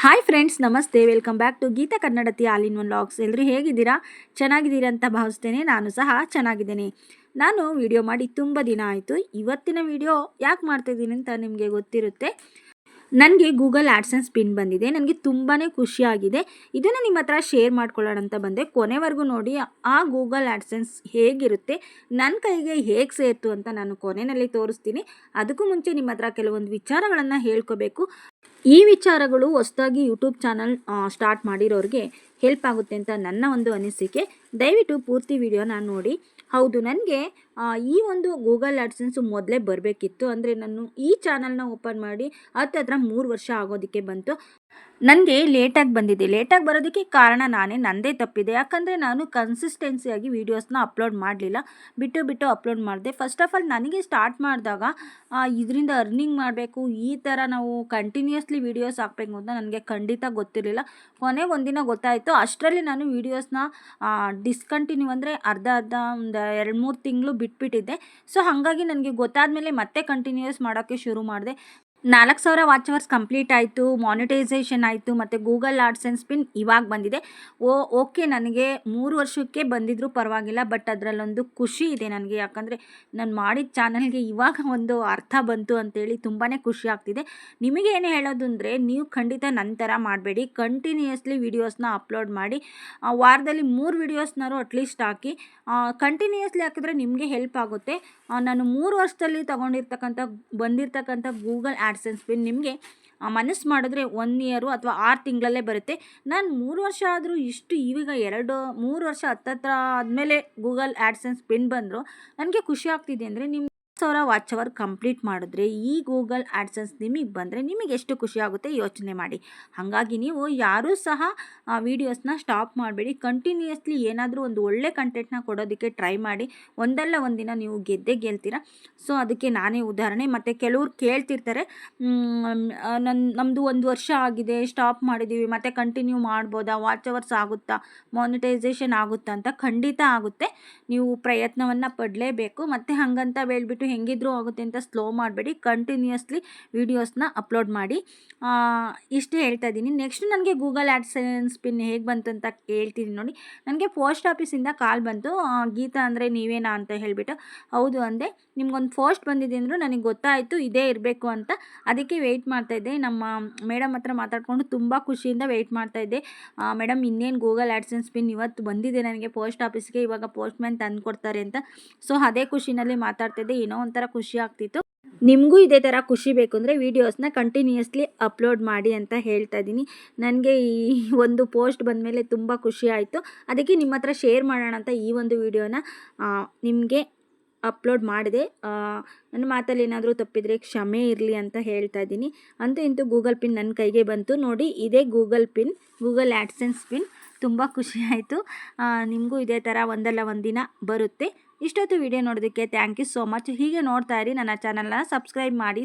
Hi friends, ನಮಸ್ತೆ. Welcome back to Geetha Kannadathi all in one logs. ಎಲ್ಲರೂ ಹೇಗಿದ್ದೀರಾ? ಚೆನ್ನಾಗಿದ್ದೀರಾ ಅಂತ ಭಾವಿಸ್ತೇನೆ. ನಾನು ಸಹ ಚೆನ್ನಾಗಿದ್ದೇನೆ. ನಾನು ವಿಡಿಯೋ ಮಾಡಿ ತುಂಬ ದಿನ ಆಯಿತು. ಇವತ್ತಿನ ವಿಡಿಯೋ ಯಾಕೆ ಮಾಡ್ತಾಯಿದ್ದೀನಿ ಅಂತ ನಿಮಗೆ ಗೊತ್ತಿರುತ್ತೆ. ನನಗೆ ಗೂಗಲ್ ಆ್ಯಡ್ಸೆನ್ಸ್ ಪಿನ್ ಬಂದಿದೆ. ನನಗೆ ತುಂಬಾ ಖುಷಿಯಾಗಿದೆ. ಇದನ್ನು ನಿಮ್ಮ ಹತ್ರ ಶೇರ್ ಮಾಡ್ಕೊಳ್ಳೋಣ ಅಂತ ಬಂದೆ. ಕೊನೆವರೆಗೂ ನೋಡಿ ಆ ಗೂಗಲ್ ಆ್ಯಡ್ಸೆನ್ಸ್ ಹೇಗಿರುತ್ತೆ, ನನ್ನ ಕೈಗೆ ಹೇಗೆ ಸೇರ್ತು ಅಂತ ನಾನು ಕೊನೆಯಲ್ಲಿ ತೋರಿಸ್ತೀನಿ. ಅದಕ್ಕೂ ಮುಂಚೆ ನಿಮ್ಮ ಹತ್ರ ಕೆಲವೊಂದು ವಿಚಾರಗಳನ್ನು ಹೇಳ್ಕೋಬೇಕು. ಈ ವಿಚಾರಗಳು ಹೊಸದಾಗಿ ಯೂಟ್ಯೂಬ್ ಚಾನಲ್ ಸ್ಟಾರ್ಟ್ ಮಾಡಿರೋರಿಗೆ ಹೆಲ್ಪ್ ಆಗುತ್ತೆ ಅಂತ ನನ್ನ ಒಂದು ಅನಿಸಿಕೆ. ದಯವಿಟ್ಟು ಪೂರ್ತಿ ವಿಡಿಯೋನ ನೋಡಿ. ಹೌದು, ನನಗೆ ಈ ಒಂದು ಗೂಗಲ್ ಆ್ಯಡ್ಸೆನ್ಸು ಮೊದಲೇ ಬರಬೇಕಿತ್ತು. ಅಂದರೆ ನಾನು ಈ ಚಾನಲ್ನ ಓಪನ್ ಮಾಡಿ ಹತ್ತಿರ 3 ವರ್ಷ ಆಗೋದಕ್ಕೆ ಬಂತು. ನನಗೆ ಲೇಟಾಗಿ ಬಂದಿದೆ. ಲೇಟಾಗಿ ಬರೋದಕ್ಕೆ ಕಾರಣ ನನ್ನದೇ ತಪ್ಪಿದೆ. ಯಾಕಂದರೆ ನಾನು ಕನ್ಸಿಸ್ಟೆನ್ಸಿಯಾಗಿ ವೀಡಿಯೋಸ್ನ ಅಪ್ಲೋಡ್ ಮಾಡಲಿಲ್ಲ. ಬಿಟ್ಟು ಅಪ್ಲೋಡ್ ಮಾಡಿದೆ. ಫಸ್ಟ್ ಆಫ್ ಆಲ್ ನನಗೆ ಸ್ಟಾರ್ಟ್ ಮಾಡಿದಾಗ ಇದರಿಂದ ಅರ್ನಿಂಗ್ ಮಾಡಬೇಕು, ಈ ಥರ ನಾವು ಕಂಟಿನ್ಯೂಸ್ಲಿ ವೀಡಿಯೋಸ್ ಹಾಕಬೇಕು ಅಂತ ನನಗೆ ಖಂಡಿತ ಗೊತ್ತಿರಲಿಲ್ಲ. ಕೊನೆಗೆ ಒಂದಿನ ಗೊತ್ತಾಯಿತು. ಅಷ್ಟರಲ್ಲಿ ನಾನು ವೀಡಿಯೋಸ್ನ ಡಿಸ್ಕಂಟಿನ್ಯೂ ಅಂದರೆ ಅರ್ಧ ಒಂದು 2-3 ತಿಂಗಳು ಬಿಟ್ಬಿಟ್ಟಿದ್ದೆ. ಸೊ ಹಾಗಾಗಿ ನನಗೆ ಗೊತ್ತಾದ ಮೇಲೆ ಮತ್ತೆ ಕಂಟಿನ್ಯೂಸ್ ಮಾಡೋಕ್ಕೆ ಶುರು ಮಾಡಿದೆ. 4,000 ವಾಚ್ ಅವರ್ಸ್ ಕಂಪ್ಲೀಟ್ ಆಯಿತು, ಮಾನಿಟೈಸೇಷನ್ ಆಯಿತು, ಮತ್ತು ಗೂಗಲ್ ಆ್ಯಡ್ಸೆನ್ಸ್ ಪಿನ್ ಇವಾಗ ಬಂದಿದೆ. ಓಕೆ, ನನಗೆ 3 ವರ್ಷಕ್ಕೆ ಬಂದಿದ್ರೂ ಪರವಾಗಿಲ್ಲ, ಬಟ್ ಅದರಲ್ಲೊಂದು ಖುಷಿ ಇದೆ ನನಗೆ. ಯಾಕಂದರೆ ನಾನು ಮಾಡಿದ ಚಾನಲ್ಗೆ ಇವಾಗ ಒಂದು ಅರ್ಥ ಬಂತು ಅಂತೇಳಿ ತುಂಬಾ ಖುಷಿ ಆಗ್ತಿದೆ. ನಿಮಗೆ ಏನು ಹೇಳೋದು ಅಂದರೆ, ನೀವು ಖಂಡಿತ ನನ್ನ ಥರ ಮಾಡಬೇಡಿ. ಕಂಟಿನ್ಯೂಯಸ್ಲಿ ವೀಡಿಯೋಸ್ನ ಅಪ್ಲೋಡ್ ಮಾಡಿ. ವಾರದಲ್ಲಿ 3 ವೀಡಿಯೋಸ್ನಾರು ಅಟ್ಲೀಸ್ಟ್ ಹಾಕಿ. ಕಂಟಿನ್ಯೂಯಸ್ಲಿ ಹಾಕಿದ್ರೆ ನಿಮಗೆ ಹೆಲ್ಪ್ ಆಗುತ್ತೆ. ನಾನು 3 ವರ್ಷದಲ್ಲಿ ಬಂದಿರತಕ್ಕಂಥ ಗೂಗಲ್ ಆ್ಯಡ್ಸೆನ್ಸ್ ಪಿನ್ ನಿಮಗೆ ಮನಸ್ಸು ಮಾಡಿದ್ರೆ 1 ಇಯರು ಅಥವಾ 6 ತಿಂಗಳಲ್ಲೇ ಬರುತ್ತೆ. ನಾನು 3 ವರ್ಷ ಆದರೂ ಈಗ 3 ವರ್ಷ ಹತ್ತತ್ರ ಆದಮೇಲೆ ಗೂಗಲ್ ಆ್ಯಡ್ಸೆನ್ಸ್ ಪಿನ್ ಬಂದರು ನನಗೆ ಖುಷಿ ಆಗ್ತಿದೆ. ಅಂದರೆ 1,000 ವಾಚ್ ಅವರ್ ಕಂಪ್ಲೀಟ್ ಮಾಡಿದ್ರೆ ಈ ಗೂಗಲ್ ಆ್ಯಡ್ಸೆನ್ಸ್ ನಿಮಗೆ ಬಂದರೆ ನಿಮಗೆ ಎಷ್ಟು ಖುಷಿ ಆಗುತ್ತೆ ಯೋಚನೆ ಮಾಡಿ. ಹಾಗಾಗಿ ನೀವು ಯಾರೂ ಸಹ ವೀಡಿಯೋಸ್ನ ಸ್ಟಾಪ್ ಮಾಡಬೇಡಿ. ಕಂಟಿನ್ಯೂಯಸ್ಲಿ ಏನಾದರೂ ಒಂದು ಒಳ್ಳೆ ಕಂಟೆಂಟ್ನ ಕೊಡೋದಕ್ಕೆ ಟ್ರೈ ಮಾಡಿ. ಒಂದಲ್ಲ ಒಂದಿನ ನೀವು ಗೆಲ್ತೀರ. ಸೊ ಅದಕ್ಕೆ ನಾನೇ ಉದಾಹರಣೆ. ಮತ್ತು ಕೆಲವ್ರು ಕೇಳ್ತಿರ್ತಾರೆ, ನಮ್ಮದು 1 ವರ್ಷ ಆಗಿದೆ, ಸ್ಟಾಪ್ ಮಾಡಿದ್ದೀವಿ, ಮತ್ತು ಕಂಟಿನ್ಯೂ ಮಾಡ್ಬೋದಾ, ವಾಚ್ ಅವರ್ಸ್ ಆಗುತ್ತಾ, ಮಾನಿಟೈಸೇಷನ್ ಆಗುತ್ತಾ ಅಂತ. ಖಂಡಿತ ಆಗುತ್ತೆ. ನೀವು ಪ್ರಯತ್ನವನ್ನು ಪಡಲೇಬೇಕು. ಮತ್ತು ಹಾಗಂತ ಹೇಳ್ಬಿಟ್ಟು ಹೆಂಗಿದ್ರೂ ಆಗುತ್ತೆ ಅಂತ ಸ್ಲೋ ಮಾಡಬೇಡಿ. ಕಂಟಿನ್ಯೂಯಸ್ಲಿ ವೀಡಿಯೋಸ್ನ ಅಪ್ಲೋಡ್ ಮಾಡಿ. ಇಷ್ಟೇ ಹೇಳ್ತಾ ಇದ್ದೀನಿ. ನೆಕ್ಸ್ಟ್ ನನಗೆ ಗೂಗಲ್ ಆ್ಯಡ್ಸೆನ್ಸ್ ಪಿನ್ ಹೇಗೆ ಬಂತು ಅಂತ ಹೇಳ್ತೀನಿ ನೋಡಿ. ನನಗೆ ಪೋಸ್ಟ್ ಆಫೀಸಿಂದ ಕಾಲ್ ಬಂತು. ಗೀತಾ ಅಂದರೆ ನೀವೇನಾ ಅಂತ ಹೇಳಿಬಿಟ್ಟು. ಹೌದು ಅಂದೆ. ನಿಮ್ಗೊಂದು ಪೋಸ್ಟ್ ಬಂದಿದೆ ಅಂದರು. ನನಗೆ ಗೊತ್ತಾಯಿತು ಇದೇ ಇರಬೇಕು ಅಂತ. ಅದಕ್ಕೆ ವೆಯ್ಟ್ ಮಾಡ್ತಾಯಿದ್ದೆ. ನಮ್ಮ ಮೇಡಮ್ ಹತ್ರ ಮಾತಾಡಿಕೊಂಡು ತುಂಬ ಖುಷಿಯಿಂದ ವೆಯ್ಟ್ ಮಾಡ್ತಾಯಿದ್ದೆ. ಮೇಡಮ್, ಇನ್ನೇನು ಗೂಗಲ್ ಆ್ಯಡ್ಸೆನ್ಸ್ ಪಿನ್ ಇವತ್ತು ಬಂದಿದೆ ನನಗೆ ಪೋಸ್ಟ್ ಆಫೀಸ್ಗೆ, ಇವಾಗ ಪೋಸ್ಟ್ ಮ್ಯಾನ್ ತಂದು ಕೊಡ್ತಾರೆ ಅಂತ. ಸೊ ಅದೇ ಖುಷಿನಲ್ಲಿ ಮಾತಾಡ್ತಿದ್ದೆ. ಏನೋ ಒಂಥರ ಖುಷಿ ಆಗ್ತಿತ್ತು. ನಿಮಗೂ ಇದೇ ಥರ ಖುಷಿ ಬೇಕು ಅಂದರೆ ವೀಡಿಯೋಸ್ನ ಕಂಟಿನ್ಯೂಯಸ್ಲಿ ಅಪ್ಲೋಡ್ ಮಾಡಿ ಅಂತ ಹೇಳ್ತಾ ಇದ್ದೀನಿ. ನನಗೆ ಈ ಒಂದು ಪೋಸ್ಟ್ ಬಂದಮೇಲೆ ತುಂಬ ಖುಷಿ ಆಯಿತು. ಅದಕ್ಕೆ ನಿಮ್ಮ ಹತ್ರ ಶೇರ್ ಮಾಡೋಣ ಅಂತ ಈ ಒಂದು ವಿಡಿಯೋನ ನಿಮಗೆ ಅಪ್ಲೋಡ್ ಮಾಡಿದೆ. ನನ್ನ ಮಾತಲ್ಲಿ ಏನಾದರೂ ತಪ್ಪಿದರೆ ಕ್ಷಮೆ ಇರಲಿ ಅಂತ ಹೇಳ್ತಾ ಇದ್ದೀನಿ. ಅಂತೂ ಇಂತೂ ಗೂಗಲ್ ಪಿನ್ ನನ್ನ ಕೈಗೆ ಬಂತು ನೋಡಿ. ಇದೇ ಗೂಗಲ್ ಆ್ಯಡ್ಸೆನ್ಸ್ ಪಿನ್. ತುಂಬ ಖುಷಿ ಆಯಿತು. ನಿಮಗೂ ಇದೇ ಥರ ಒಂದಲ್ಲ ಒಂದಿನ ಬರುತ್ತೆ. ಇಷ್ಟೊತ್ತು ವಿಡಿಯೋ ನೋಡೋದಕ್ಕೆ ಥ್ಯಾಂಕ್ ಯು ಸೋ ಮಚ್. ಹೀಗೆ ನೋಡ್ತಾ ಇರಿ. ನನ್ನ ಚಾನಲ್ನ ಸಬ್ಸ್ಕ್ರೈಬ್ ಮಾಡಿ.